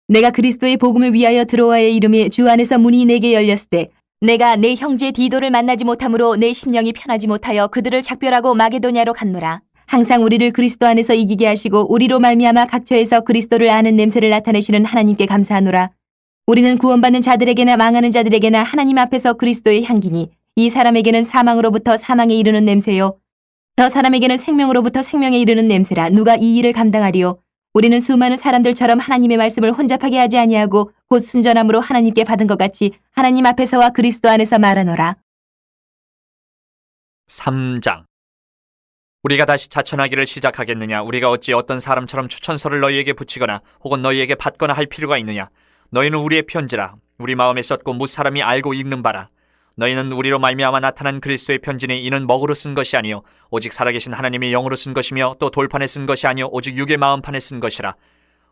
내가 그리스도의 복음을 위하여 드로아의 이름에 주 안에서 문이 내게 열렸을 때 내가 내 형제 디도를 만나지 못함으로 내 심령이 편하지 못하여 그들을 작별하고 마게도냐로 갔노라. 항상 우리를 그리스도 안에서 이기게 하시고 우리로 말미암아 각처에서 그리스도를 아는 냄새를 나타내시는 하나님께 감사하노라. 우리는 구원받는 자들에게나 망하는 자들에게나 하나님 앞에서 그리스도의 향기니 이 사람에게는 사망으로부터 사망에 이르는 냄새요 저 사람에게는 생명으로부터 생명에 이르는 냄새라. 누가 이 일을 감당하리요? 우리는 수많은 사람들처럼 하나님의 말씀을 혼잡하게 하지 아니하고 곧 순전함으로 하나님께 받은 것 같이 하나님 앞에서와 그리스도 안에서 말하노라. 3장. 우리가 다시 자천하기를 시작하겠느냐? 우리가 어찌 어떤 사람처럼 추천서를 너희에게 붙이거나 혹은 너희에게 받거나 할 필요가 있느냐? 너희는 우리의 편지라. 우리 마음에 썼고 무사람이 알고 읽는 바라. 너희는 우리로 말미암아 나타난 그리스도의 편지니 이는 먹으로 쓴 것이 아니요 오직 살아계신 하나님의 영으로 쓴 것이며 또 돌판에 쓴 것이 아니요 오직 육의 마음판에 쓴 것이라.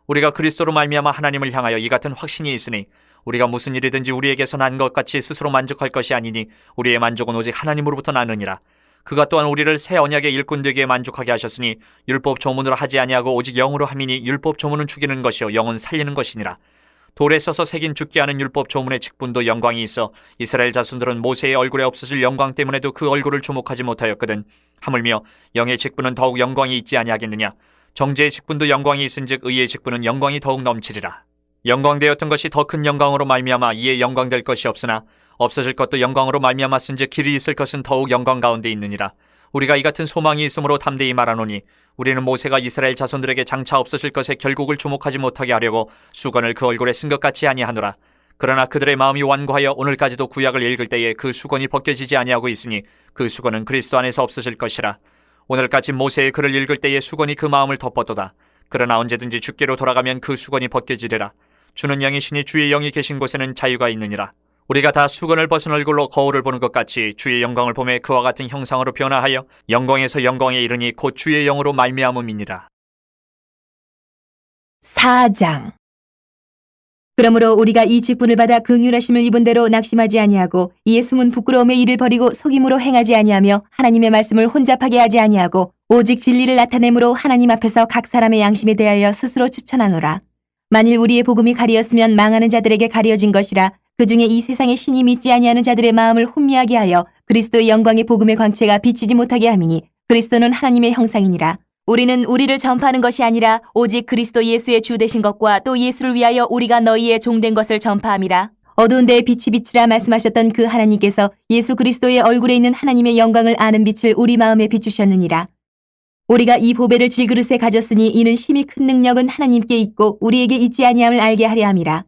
우리가 그리스도로 말미암아 하나님을 향하여 이 같은 확신이 있으니 우리가 무슨 일이든지 우리에게서 난 것 같이 스스로 만족할 것이 아니니 우리의 만족은 오직 하나님으로부터 나느니라. 그가 또한 우리를 새 언약의 일꾼 되기에 만족하게 하셨으니 율법 조문으로 하지 아니하고 오직 영으로 함이니 율법 조문은 죽이는 것이요 영은 살리는 것이니라. 돌에 써서 새긴 죽게 하는 율법 조문의 직분도 영광이 있어 이스라엘 자손들은 모세의 얼굴에 없어질 영광 때문에도 그 얼굴을 주목하지 못하였거든. 하물며 영의 직분은 더욱 영광이 있지 아니하겠느냐? 정죄의 직분도 영광이 있은즉 의의 직분은 영광이 더욱 넘치리라. 영광되었던 것이 더 큰 영광으로 말미암아 이에 영광될 것이 없으나 없어질 것도 영광으로 말미암았은즉 길이 있을 것은 더욱 영광 가운데 있느니라. 우리가 이 같은 소망이 있으므로 담대히 말하노니 우리는 모세가 이스라엘 자손들에게 장차 없어질 것의 결국을 주목하지 못하게 하려고 수건을 그 얼굴에 쓴 것 같이 아니하노라. 그러나 그들의 마음이 완고하여 오늘까지도 구약을 읽을 때에 그 수건이 벗겨지지 아니하고 있으니 그 수건은 그리스도 안에서 없어질 것이라. 오늘까지 모세의 글을 읽을 때에 수건이 그 마음을 덮었도다. 그러나 언제든지 주께로 돌아가면 그 수건이 벗겨지리라. 주는 영이시니 주의 영이 계신 곳에는 자유가 있느니라. 우리가 다 수건을 벗은 얼굴로 거울을 보는 것 같이 주의 영광을 보매 그와 같은 형상으로 변화하여 영광에서 영광에 이르니 곧 주의 영으로 말미암음이니라. 4장. 그러므로 우리가 이 직분을 받아 긍휼하심을 입은 대로 낙심하지 아니하고 이에 숨은 부끄러움의 일을 버리고 속임으로 행하지 아니하며 하나님의 말씀을 혼잡하게 하지 아니하고 오직 진리를 나타내므로 하나님 앞에서 각 사람의 양심에 대하여 스스로 추천하노라. 만일 우리의 복음이 가리었으면 망하는 자들에게 가려진 것이라. 그 중에 이 세상의 신이 믿지 아니하는 자들의 마음을 혼미하게 하여 그리스도의 영광의 복음의 광채가 비치지 못하게 함이니 그리스도는 하나님의 형상이니라. 우리는 우리를 전파하는 것이 아니라 오직 그리스도 예수의 주 되신 것과 또 예수를 위하여 우리가 너희의 종된 것을 전파함이라. 어두운 데에 빛이 비치라 말씀하셨던 그 하나님께서 예수 그리스도의 얼굴에 있는 하나님의 영광을 아는 빛을 우리 마음에 비추셨느니라. 우리가 이 보배를 질그릇에 가졌으니 이는 심히 큰 능력은 하나님께 있고 우리에게 있지 아니함을 알게 하려 함이라.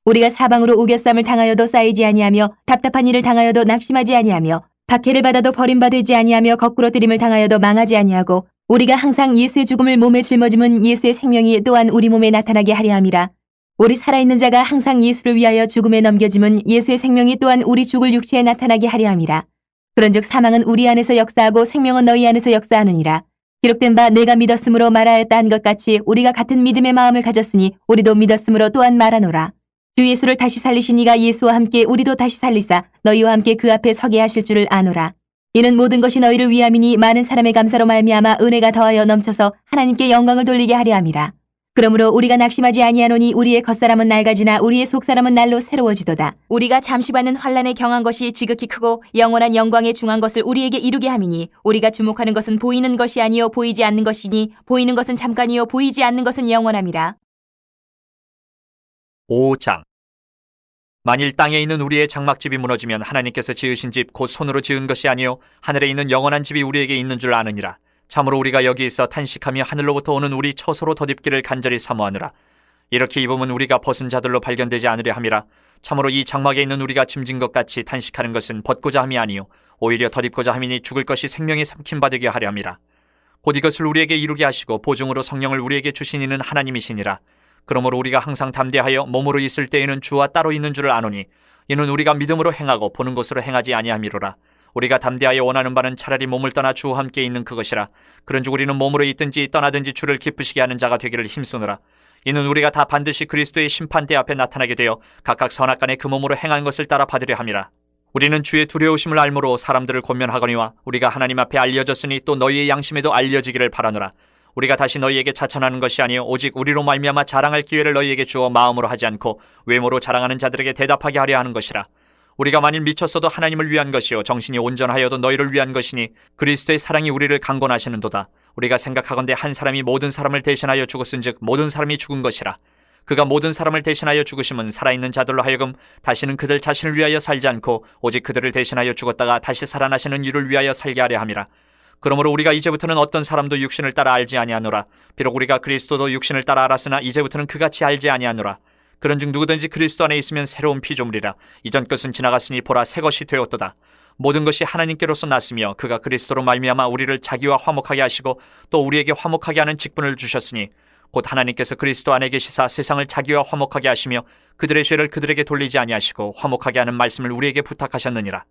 우리가 사방으로 우겨쌈을 당하여도 쌓이지 아니하며 답답한 일을 당하여도 낙심하지 아니하며 박해를 받아도 버림받지 아니하며 거꾸로 뜨림을 당하여도 망하지 아니하고 우리가 항상 예수의 죽음을 몸에 짊어짐은 예수의 생명이 또한 우리 몸에 나타나게 하려 함이라. 우리 살아있는 자가 항상 예수를 위하여 죽음에 넘겨짐은 예수의 생명이 또한 우리 죽을 육체에 나타나게 하려 함이라. 그런즉 사망은 우리 안에서 역사하고 생명은 너희 안에서 역사하느니라. 기록된 바 내가 믿었으므로 말하였다 한 것 같이 우리가 같은 믿음의 마음을 가졌으니 우리도 믿었으므로 또한 말하노라. 주 예수를 다시 살리신 이가 예수와 함께 우리도 다시 살리사 너희와 함께 그 앞에 서게 하실 줄을 아노라. 이는 모든 것이 너희를 위함이니 많은 사람의 감사로 말미암아 은혜가 더하여 넘쳐서 하나님께 영광을 돌리게 하려 함이라. 그러므로 우리가 낙심하지 아니하노니 우리의 겉사람은 낡아지나 우리의 속사람은 날로 새로워지도다. 우리가 잠시 받는 환난에 경한 것이 지극히 크고 영원한 영광에 중한 것을 우리에게 이루게 함이니 우리가 주목하는 것은 보이는 것이 아니요 보이지 않는 것이니 보이는 것은 잠깐이요 보이지 않는 것은 영원함이라. 5장. 만일 땅에 있는 우리의 장막집이 무너지면 하나님께서 지으신 집 곧 손으로 지은 것이 아니요 하늘에 있는 영원한 집이 우리에게 있는 줄 아느니라. 참으로 우리가 여기 있어 탄식하며 하늘로부터 오는 우리 처소로 덧입기를 간절히 사모하느라. 이렇게 입으면 우리가 벗은 자들로 발견되지 않으려 함이라. 참으로 이 장막에 있는 우리가 짐진 것 같이 탄식하는 것은 벗고자 함이 아니요 오히려 덧입고자 함이니 죽을 것이 생명이 삼킴바 되게 하려 함이라. 곧 이것을 우리에게 이루게 하시고 보증으로 성령을 우리에게 주신 이는 하나님이시니라. 그러므로 우리가 항상 담대하여 몸으로 있을 때에는 주와 따로 있는 줄을 아노니 이는 우리가 믿음으로 행하고 보는 것으로 행하지 아니함이로라. 우리가 담대하여 원하는 바는 차라리 몸을 떠나 주와 함께 있는 그것이라. 그런즉 우리는 몸으로 있든지 떠나든지 주를 기쁘시게 하는 자가 되기를 힘쓰노라. 이는 우리가 다 반드시 그리스도의 심판대 앞에 나타나게 되어 각각 선악간에 그 몸으로 행한 것을 따라 받으려 함이라. 우리는 주의 두려우심을 알므로 사람들을 권면하거니와 우리가 하나님 앞에 알려졌으니 또 너희의 양심에도 알려지기를 바라노라. 우리가 다시 너희에게 자천하는 것이 아니요 오직 우리로 말미암아 자랑할 기회를 너희에게 주어 마음으로 하지 않고 외모로 자랑하는 자들에게 대답하게 하려 하는 것이라. 우리가 만일 미쳤어도 하나님을 위한 것이요 정신이 온전하여도 너희를 위한 것이니 그리스도의 사랑이 우리를 강권하시는도다. 우리가 생각하건대 한 사람이 모든 사람을 대신하여 죽었은즉 모든 사람이 죽은 것이라. 그가 모든 사람을 대신하여 죽으심은 살아있는 자들로 하여금 다시는 그들 자신을 위하여 살지 않고 오직 그들을 대신하여 죽었다가 다시 살아나시는 이를 위하여 살게 하려 함이라. 그러므로 우리가 이제부터는 어떤 사람도 육신을 따라 알지 아니하노라. 비록 우리가 그리스도도 육신을 따라 알았으나 이제부터는 그같이 알지 아니하노라. 그런즉 누구든지 그리스도 안에 있으면 새로운 피조물이라. 이전 것은 지나갔으니 보라 새 것이 되었도다. 모든 것이 하나님께로서 났으며 그가 그리스도로 말미암아 우리를 자기와 화목하게 하시고 또 우리에게 화목하게 하는 직분을 주셨으니 곧 하나님께서 그리스도 안에 계시사 세상을 자기와 화목하게 하시며 그들의 죄를 그들에게 돌리지 아니하시고 화목하게 하는 말씀을 우리에게 부탁하셨느니라.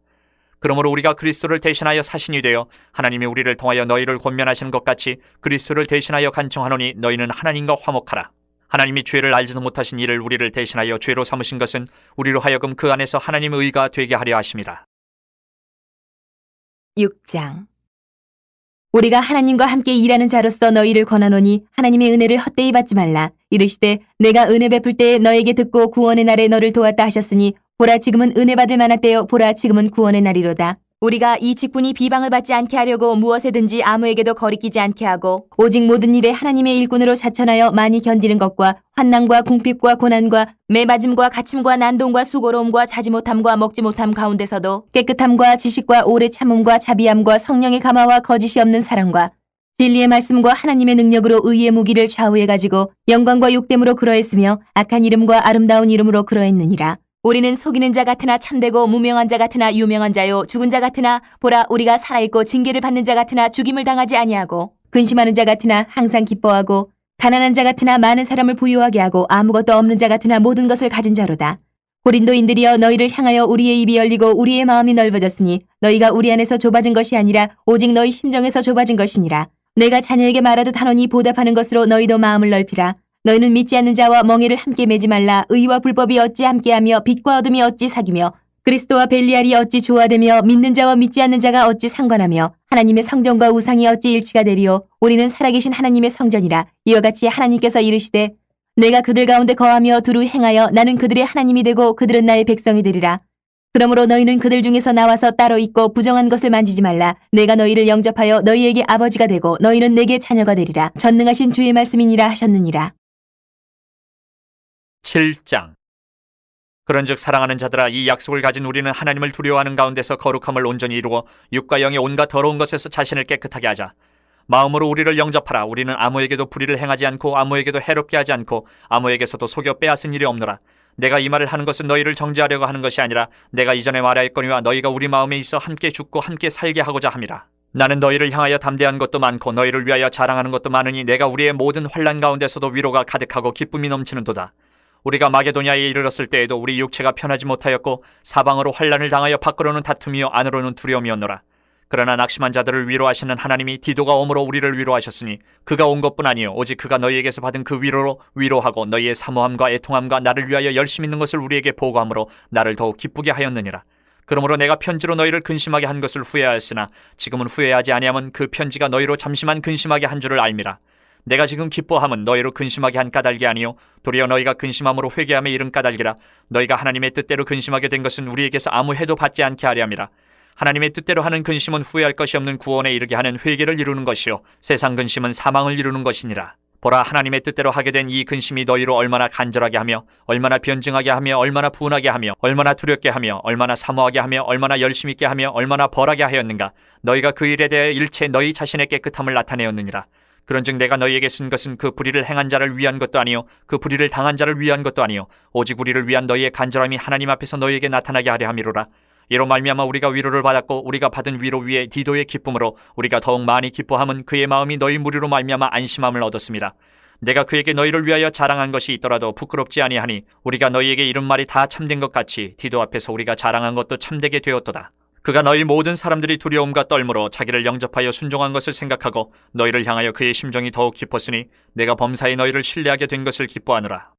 그러므로 우리가 그리스도를 대신하여 사신이 되어 하나님이 우리를 통하여 너희를 권면하시는 것 같이 그리스도를 대신하여 간청하노니 너희는 하나님과 화목하라. 하나님이 죄를 알지도 못하신 이를 우리를 대신하여 죄로 삼으신 것은 우리로 하여금 그 안에서 하나님의 의가 되게 하려 하심이라. 6장. 우리가 하나님과 함께 일하는 자로서 너희를 권하노니 하나님의 은혜를 헛되이 받지 말라. 이르시되 내가 은혜 베풀 때에 너에게 듣고 구원의 날에 너를 도왔다 하셨으니 보라 지금은 은혜 받을 만한 때요 보라 지금은 구원의 날이로다. 우리가 이 직분이 비방을 받지 않게 하려고 무엇에든지 아무에게도 거리끼지 않게 하고 오직 모든 일에 하나님의 일꾼으로 자천하여 많이 견디는 것과 환난과 궁핍과 고난과 매맞음과 갇힘과 난동과 수고로움과 자지 못함과 먹지 못함 가운데서도 깨끗함과 지식과 오래 참음과 자비함과 성령의 감화와 거짓이 없는 사랑과 진리의 말씀과 하나님의 능력으로 의의 무기를 좌우해 가지고 영광과 욕됨으로 그러했으며 악한 이름과 아름다운 이름으로 그러했느니라. 우리는 속이는 자 같으나 참되고 무명한 자 같으나 유명한 자요 죽은 자 같으나 보라 우리가 살아있고 징계를 받는 자 같으나 죽임을 당하지 아니하고 근심하는 자 같으나 항상 기뻐하고 가난한 자 같으나 많은 사람을 부유하게 하고 아무것도 없는 자 같으나 모든 것을 가진 자로다. 고린도인들이여 너희를 향하여 우리의 입이 열리고 우리의 마음이 넓어졌으니 너희가 우리 안에서 좁아진 것이 아니라 오직 너희 심정에서 좁아진 것이니라. 내가 자녀에게 말하듯 하노니 보답하는 것으로 너희도 마음을 넓히라. 너희는 믿지 않는 자와 멍에를 함께 매지 말라. 의와 불법이 어찌 함께하며 빛과 어둠이 어찌 사귀며 그리스도와 벨리알이 어찌 조화되며 믿는 자와 믿지 않는 자가 어찌 상관하며 하나님의 성전과 우상이 어찌 일치가 되리요. 우리는 살아계신 하나님의 성전이라. 이와 같이 하나님께서 이르시되 내가 그들 가운데 거하며 두루 행하여 나는 그들의 하나님이 되고 그들은 나의 백성이 되리라. 그러므로 너희는 그들 중에서 나와서 따로 있고 부정한 것을 만지지 말라. 내가 너희를 영접하여 너희에게 아버지가 되고 너희는 내게 자녀가 되리라. 전능하신 주의 말씀이니라 하셨느니라. 7장. 그런즉 사랑하는 자들아 이 약속을 가진 우리는 하나님을 두려워하는 가운데서 거룩함을 온전히 이루어 육과 영의 온갖 더러운 것에서 자신을 깨끗하게 하자. 마음으로 우리를 영접하라. 우리는 아무에게도 불의를 행하지 않고 아무에게도 해롭게 하지 않고 아무에게서도 속여 빼앗은 일이 없노라. 내가 이 말을 하는 것은 너희를 정죄하려고 하는 것이 아니라 내가 이전에 말하였거니와 너희가 우리 마음에 있어 함께 죽고 함께 살게 하고자 함이라. 나는 너희를 향하여 담대한 것도 많고 너희를 위하여 자랑하는 것도 많으니 내가 우리의 모든 환난 가운데서도 위로가 가득하고 기쁨이 넘치는도다. 우리가 마게도냐에 이르렀을 때에도 우리 육체가 편하지 못하였고 사방으로 환난을 당하여 밖으로는 다툼이요 안으로는 두려움이었노라. 그러나 낙심한 자들을 위로하시는 하나님이 디도가 오므로 우리를 위로하셨으니 그가 온 것뿐 아니요 오직 그가 너희에게서 받은 그 위로로 위로하고 너희의 사모함과 애통함과 나를 위하여 열심 있는 것을 우리에게 보고함으로 나를 더욱 기쁘게 하였느니라. 그러므로 내가 편지로 너희를 근심하게 한 것을 후회하였으나 지금은 후회하지 아니함은 그 편지가 너희로 잠시만 근심하게 한 줄을 알미라. 내가 지금 기뻐함은 너희로 근심하게 한 까닭이 아니요 도리어 너희가 근심함으로 회개함에 이른 까닭이라. 너희가 하나님의 뜻대로 근심하게 된 것은 우리에게서 아무 해도 받지 않게 하려 함이라. 하나님의 뜻대로 하는 근심은 후회할 것이 없는 구원에 이르게 하는 회개를 이루는 것이요 세상 근심은 사망을 이루는 것이니라. 보라 하나님의 뜻대로 하게 된 이 근심이 너희로 얼마나 간절하게 하며 얼마나 변증하게 하며 얼마나 분하게 하며 얼마나 두렵게 하며 얼마나 사모하게 하며 얼마나 열심 있게 하며 얼마나 벌하게 하였는가. 너희가 그 일에 대해 일체 너희 자신의 깨끗함을 나타내었느니라. 그런즉 내가 너희에게 쓴 것은 그 불의를 행한 자를 위한 것도 아니요 그 불의를 당한 자를 위한 것도 아니요 오직 우리를 위한 너희의 간절함이 하나님 앞에서 너희에게 나타나게 하려 함이로라. 이로 말미암아 우리가 위로를 받았고 우리가 받은 위로 위에 디도의 기쁨으로 우리가 더욱 많이 기뻐함은 그의 마음이 너희 무리로 말미암아 안심함을 얻었습니다. 내가 그에게 너희를 위하여 자랑한 것이 있더라도 부끄럽지 아니하니 우리가 너희에게 이른 말이 다 참된 것 같이 디도 앞에서 우리가 자랑한 것도 참되게 되었도다. 그가 너희 모든 사람들이 두려움과 떨므로 자기를 영접하여 순종한 것을 생각하고 너희를 향하여 그의 심정이 더욱 깊었으니 내가 범사에 너희를 신뢰하게 된 것을 기뻐하노라.